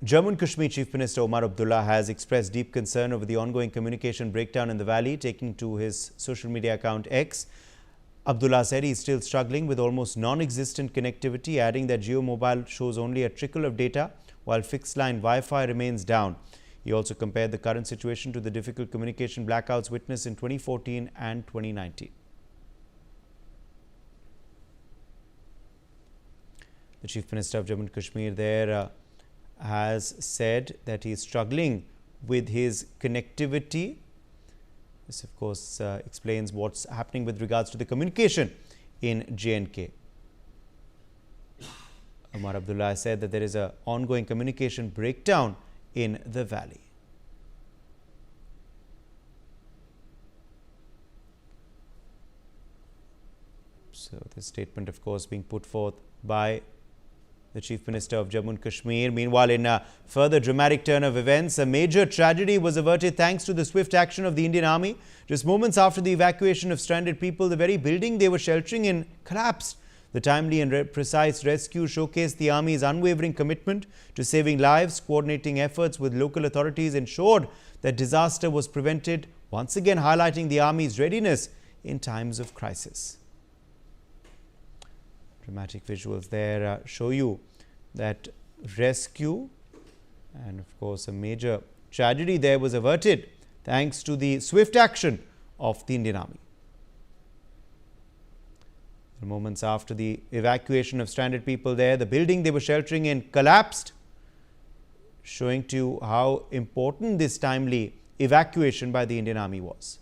Jammu and Kashmir Chief Minister Omar Abdullah has expressed deep concern over the ongoing communication breakdown in the valley. Taking to his social media account X, Abdullah said he is still struggling with almost non-existent connectivity, adding that Jio Mobile shows only a trickle of data while fixed line Wi-Fi remains down. He also compared the current situation to the difficult communication blackouts witnessed in 2014 and 2019. The Chief Minister of Jammu and Kashmir there has said that he is struggling with his connectivity. This, of course, explains what's happening with regards to the communication in J&K. Omar Abdullah said that there is an ongoing communication breakdown in the valley. So, this statement, of course, being put forth by the Chief Minister of Jammu and Kashmir. Meanwhile, in a further dramatic turn of events, a major tragedy was averted thanks to the swift action of the Indian Army. Just moments after the evacuation of stranded people, the very building they were sheltering in collapsed. The timely and precise rescue showcased the Army's unwavering commitment to saving lives. Coordinating efforts with local authorities ensured that disaster was prevented, once again highlighting the Army's readiness in times of crisis. Dramatic visuals there show you that rescue, and of course a major tragedy there was averted thanks to the swift action of the Indian Army. The moments after the evacuation of stranded people there, the building they were sheltering in collapsed, showing to you how important this timely evacuation by the Indian Army was.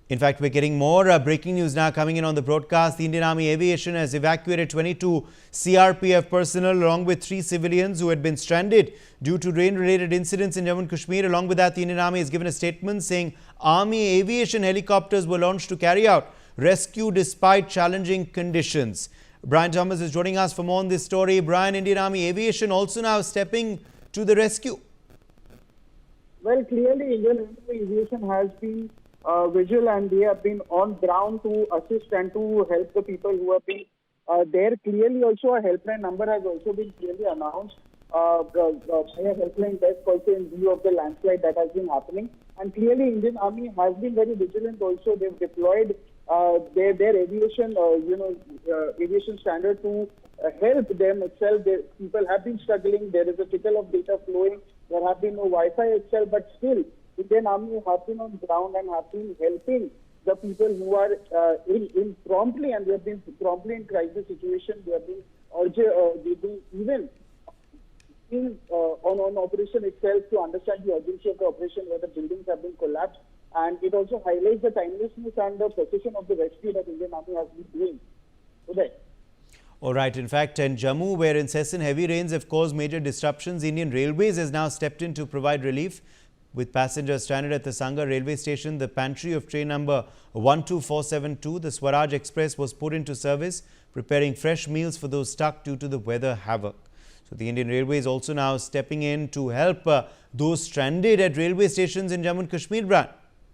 In fact, we're getting more breaking news now coming in on the broadcast. The Indian Army Aviation has evacuated 22 CRPF personnel along with 3 civilians who had been stranded due to rain-related incidents in Jammu and Kashmir. Along with that, the Indian Army has given a statement saying Army Aviation helicopters were launched to carry out rescue despite challenging conditions. Brian Thomas is joining us for more on this story. Brian, Indian Army Aviation also now stepping to the rescue. Well, clearly Indian Army Aviation has been visual, and they have been on ground to assist and to help the people who have been there. Clearly also a helpline number has also been clearly announced. The helpline desk also in view of the landslide that has been happening. And clearly Indian Army has been very vigilant also. They've deployed their aviation, aviation standard to help them itself. People have been struggling. There is a trickle of data flowing. There have been no Wi-Fi itself, but still Indian Army have been on ground and have been helping the people who are in promptly, and they have been promptly in crisis situation. They have been even on operation itself to understand the urgency of the operation where the buildings have been collapsed. And it also highlights the timelessness and the precision of the rescue that Indian Army has been doing today. All right. In fact, in Jammu, where incessant heavy rains have caused major disruptions, Indian Railways has now stepped in to provide relief. With passengers stranded at the Sangar railway station, the pantry of train number 12472, the Swaraj Express, was put into service, preparing fresh meals for those stuck due to the weather havoc. So, the Indian Railways is also now stepping in to help those stranded at railway stations in Jammu and Kashmir, Brian.